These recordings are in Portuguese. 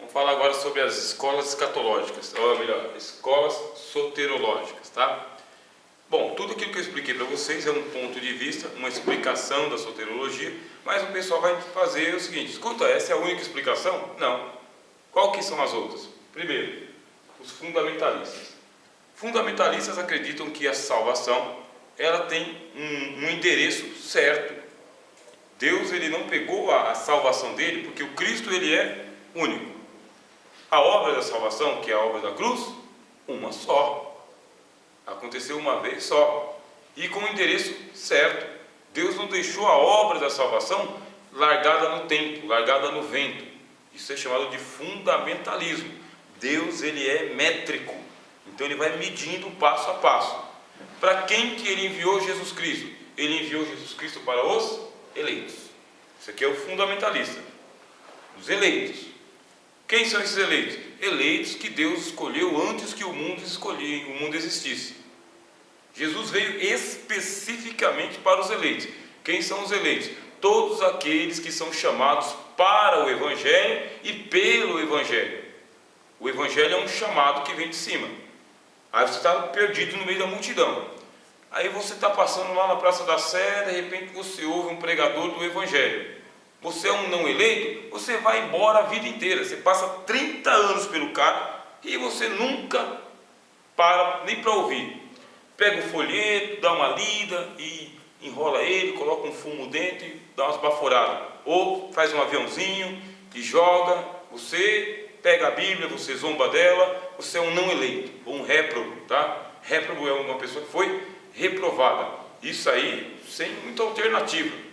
Vamos falar agora sobre as escolas escatológicas, ou melhor, escolas soterológicas, tá? Bom, tudo aquilo que eu expliquei para vocês é um ponto de vista, uma explicação da soterologia, mas o pessoal vai fazer o seguinte: escuta, essa é a única explicação? Não. Qual que são as outras? Primeiro, os fundamentalistas. Fundamentalistas acreditam que a salvação, ela tem um endereço certo. Deus, ele não pegou a salvação dele, porque o Cristo, ele é único. A obra da salvação, que é a obra da cruz, uma só. Aconteceu uma vez só. E com o endereço certo. Deus não deixou a obra da salvação largada no tempo, largada no vento. Isso é chamado de fundamentalismo. Deus, ele é métrico. Então ele vai medindo passo a passo. Para quem que ele enviou Jesus Cristo? Ele enviou Jesus Cristo para os eleitos. Isso aqui é o fundamentalista. Os eleitos. Quem são esses eleitos? Eleitos que Deus escolheu antes que o mundo existisse. Jesus veio especificamente para os eleitos. Quem são os eleitos? Todos aqueles que são chamados para o Evangelho e pelo Evangelho. O Evangelho é um chamado que vem de cima. Aí você está perdido no meio da multidão. Aí você está passando lá na Praça da Sé, de repente você ouve um pregador do Evangelho. Você é um não eleito, você vai embora a vida inteira. Você passa 30 anos pelo cara e você nunca para nem para ouvir. Pega o folheto, dá uma lida e enrola ele, coloca um fumo dentro e dá umas baforadas. Ou faz um aviãozinho e joga. Você pega a Bíblia, você zomba dela, você é um não eleito, ou um réprobo, tá? Réprobo é uma pessoa que foi reprovada. Isso aí sem muita alternativa.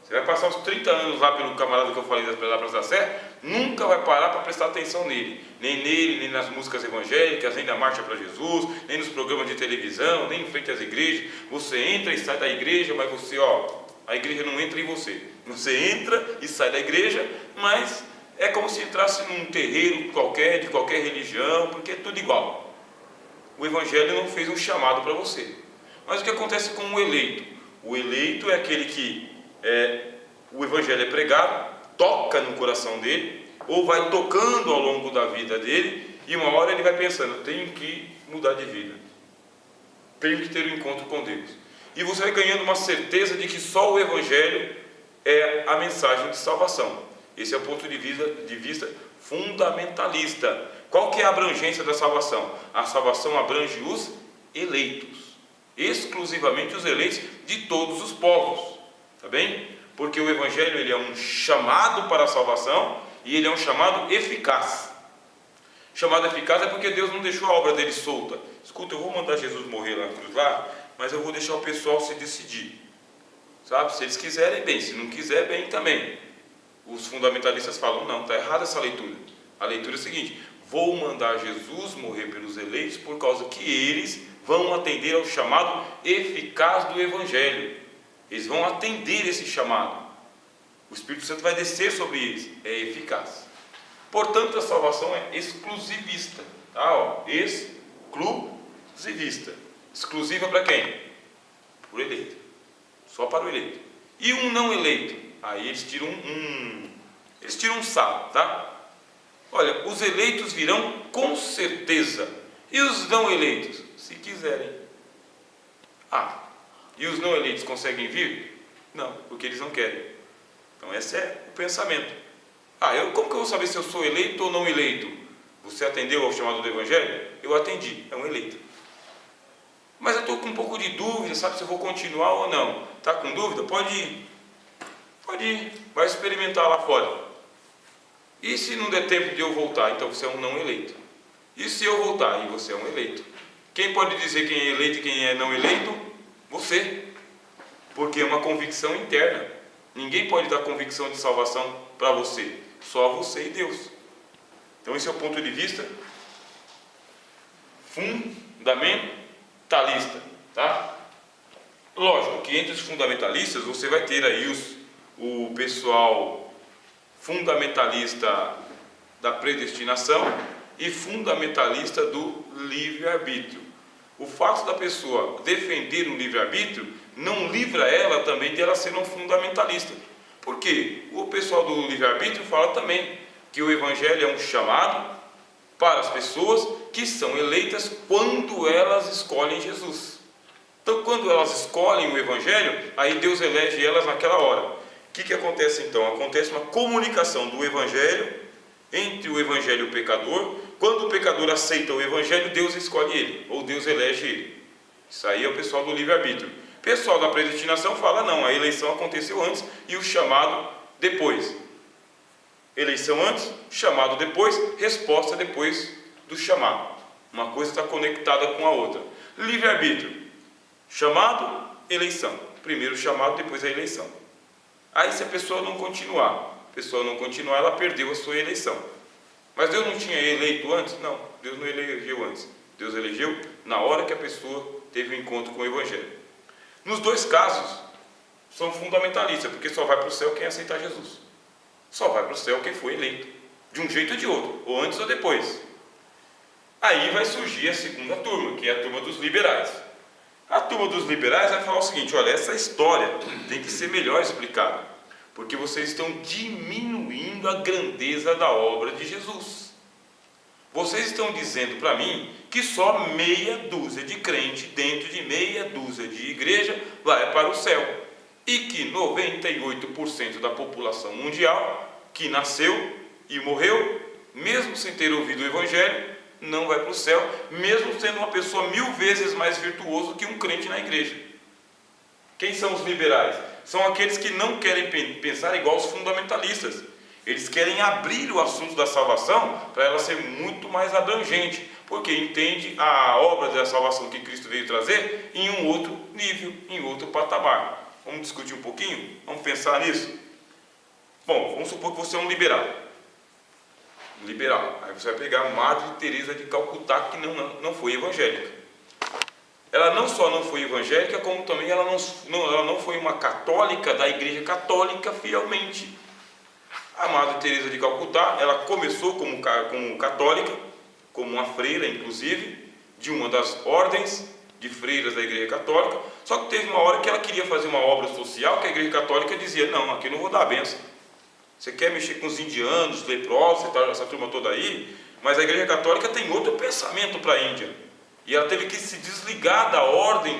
Você vai passar os 30 anos lá pelo camarada que eu falei da Praça da Sé, nunca vai parar para prestar atenção nele. Nem nele, nem nas músicas evangélicas, nem na Marcha para Jesus, nem nos programas de televisão, nem em frente às igrejas. Você entra e sai da igreja, mas você, a igreja não entra em você. Você entra e sai da igreja, mas é como se entrasse num terreiro qualquer, de qualquer religião, porque é tudo igual. O Evangelho não fez um chamado para você. Mas o que acontece com o eleito? O eleito é aquele que o Evangelho é pregado, toca no coração dele, ou vai tocando ao longo da vida dele, e uma hora ele vai pensando: eu tenho que mudar de vida, tenho que ter um encontro com Deus. E você vai ganhando uma certeza de que só o Evangelho é a mensagem de salvação. Esse é o ponto de vista fundamentalista. Qual que é a abrangência da salvação? A salvação abrange os eleitos, exclusivamente os eleitos de todos os povos. Tá bem? Porque o Evangelho, ele é um chamado para a salvação e ele é um chamado eficaz. Chamado eficaz é porque Deus não deixou a obra dele solta. Escuta, eu vou mandar Jesus morrer lá na cruz lá, mas eu vou deixar o pessoal se decidir. Sabe? Se eles quiserem, bem. Se não quiser, bem também. Os fundamentalistas falam: não, está errada essa leitura. A leitura é a seguinte: vou mandar Jesus morrer pelos eleitos por causa que eles vão atender ao chamado eficaz do Evangelho. Eles vão atender esse chamado. O Espírito Santo vai descer sobre eles. É eficaz. Portanto, a salvação é exclusivista. Tá? Exclusivista. Exclusiva para quem? Para o eleito. Só para o eleito. E um não eleito? Aí eles tiram um sarro, tá? Olha, os eleitos virão com certeza. E os não eleitos? Se quiserem. E os não eleitos conseguem vir? Não, porque eles não querem. Então esse é o pensamento. Como que eu vou saber se eu sou eleito ou não eleito? Você atendeu ao chamado do Evangelho? Eu atendi, é um eleito. Mas eu estou com um pouco de dúvida, sabe se eu vou continuar ou não? Está com dúvida? Pode ir. Pode ir, vai experimentar lá fora. E se não der tempo de eu voltar? Então você é um não eleito. E se eu voltar? E você é um eleito. Quem pode dizer quem é eleito e quem é não eleito? Você, porque é uma convicção interna. Ninguém pode dar convicção de salvação para você, só você e Deus. Então esse é o ponto de vista fundamentalista, tá? Lógico que entre os fundamentalistas você vai ter aí o pessoal fundamentalista da predestinação e fundamentalista do livre-arbítrio. O fato da pessoa defender o livre-arbítrio não livra ela também de ela ser um fundamentalista. Por quê? O pessoal do livre-arbítrio fala também que o Evangelho é um chamado para as pessoas que são eleitas quando elas escolhem Jesus. Então, quando elas escolhem o Evangelho, aí Deus elege elas naquela hora. O que acontece então? Acontece uma comunicação do Evangelho entre o Evangelho e o pecador. Quando o pecador aceita o Evangelho, Deus escolhe ele, ou Deus elege ele. Isso aí é o pessoal do livre-arbítrio. O pessoal da predestinação fala, não, a eleição aconteceu antes e o chamado depois. Eleição antes, chamado depois, resposta depois do chamado. Uma coisa está conectada com a outra. Livre-arbítrio, chamado, eleição. Primeiro o chamado, depois a eleição. Aí se a pessoa não continuar, ela perdeu a sua eleição. Mas Deus não tinha eleito antes? Não, Deus não elegeu antes. Deus elegeu na hora que a pessoa teve o encontro com o Evangelho. Nos dois casos, são fundamentalistas, porque só vai para o céu quem aceitar Jesus. Só vai para o céu quem foi eleito, de um jeito ou de outro, ou antes ou depois. Aí vai surgir a segunda turma, que é a turma dos liberais. A turma dos liberais vai falar o seguinte: olha, essa história tem que ser melhor explicada, porque vocês estão diminuindo a grandeza da obra de Jesus. Vocês estão dizendo para mim que só meia dúzia de crente dentro de meia dúzia de igreja vai para o céu, e que 98% da população mundial que nasceu e morreu, mesmo sem ter ouvido o Evangelho, não vai para o céu, mesmo sendo uma pessoa 1000 vezes mais virtuoso que um crente na igreja. Quem são os liberais? São aqueles que não querem pensar igual os fundamentalistas. Eles querem abrir o assunto da salvação para ela ser muito mais abrangente, porque entende a obra da salvação que Cristo veio trazer em um outro nível, em outro patamar. Vamos discutir um pouquinho? Vamos pensar nisso? Bom, vamos supor que você é um liberal. Aí você vai pegar a Madre Teresa de Calcutá, que não foi evangélica. Ela não só não foi evangélica, como também ela não foi uma católica da Igreja Católica fielmente. A Madre Teresa de Calcutá, ela começou como católica, como uma freira, inclusive, de uma das ordens de freiras da Igreja Católica. Só que teve uma hora que ela queria fazer uma obra social, que a Igreja Católica dizia: não, aqui eu não vou dar a benção. Você quer mexer com os indianos, leprosos, essa turma toda aí, mas a Igreja Católica tem outro pensamento para a Índia. E ela teve que se desligar da ordem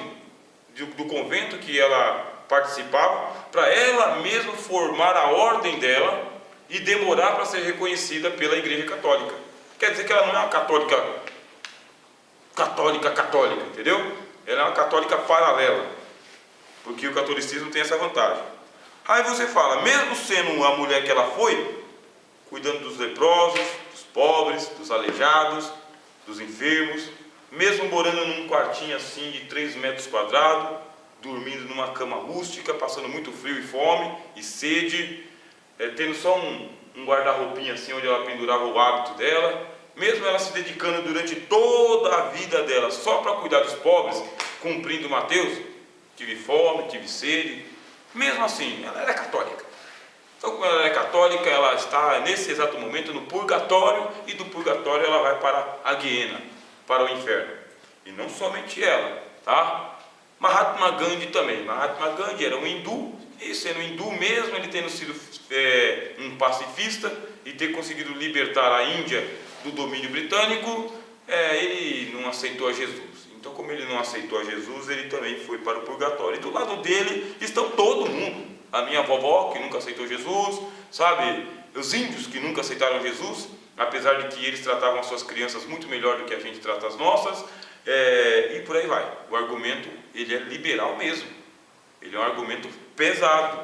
do convento que ela participava, para ela mesma formar a ordem dela e demorar para ser reconhecida pela Igreja Católica. Quer dizer que ela não é uma católica, entendeu? Ela é uma católica paralela, porque o catolicismo tem essa vantagem. Aí você fala, mesmo sendo a mulher que ela foi, cuidando dos leprosos, dos pobres, dos aleijados, dos enfermos, mesmo morando num quartinho assim de 3 metros quadrados, dormindo numa cama rústica, passando muito frio e fome e sede, tendo só um guarda-roupinha assim onde ela pendurava o hábito dela, mesmo ela se dedicando durante toda a vida dela só para cuidar dos pobres, cumprindo Mateus, tive fome, tive sede. Mesmo assim, ela era católica. Então, como ela é católica, ela está nesse exato momento no purgatório, e do purgatório ela vai para a Guiena, para o inferno. E não somente ela, tá? Mahatma Gandhi também. Mahatma Gandhi era um hindu, e sendo hindu mesmo, ele tendo sido um pacifista e ter conseguido libertar a Índia do domínio britânico, ele não aceitou a Jesus. Então, como ele não aceitou a Jesus, ele também foi para o purgatório. E do lado dele estão todo mundo. A minha vovó, que nunca aceitou Jesus, sabe? Os índios que nunca aceitaram Jesus, apesar de que eles tratavam as suas crianças muito melhor do que a gente trata as nossas, e por aí vai. O argumento, ele é liberal mesmo. Ele é um argumento pesado.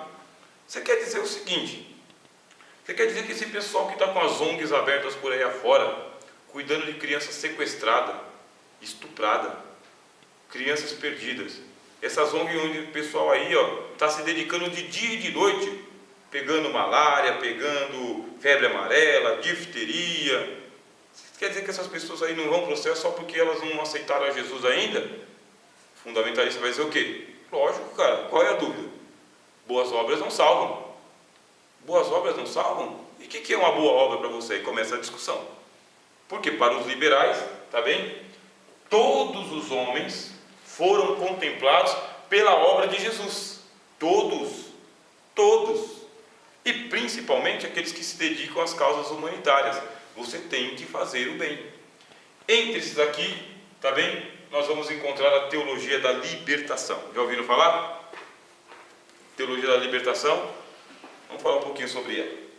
Você quer dizer o seguinte: você quer dizer que esse pessoal que está com as ONGs abertas por aí afora, cuidando de crianças sequestradas, estupradas, crianças perdidas, essas ONGs onde o pessoal aí está se dedicando de dia e de noite, pegando malária, pegando febre amarela, difteria. Quer dizer que essas pessoas aí não vão para o céu só porque elas não aceitaram a Jesus ainda? O fundamentalista vai dizer o quê? Lógico, cara, qual é a dúvida? Boas obras não salvam. Boas obras não salvam? E o que é uma boa obra para você? Aí começa a discussão. Porque para os liberais, tá bem? Todos os homens foram contemplados pela obra de Jesus. Todos. e principalmente aqueles que se dedicam às causas humanitárias. Você tem que fazer o bem. Entre esses aqui, tá bem? Nós vamos encontrar a teologia da libertação. Já ouviram falar? Teologia da libertação? Vamos falar um pouquinho sobre ela.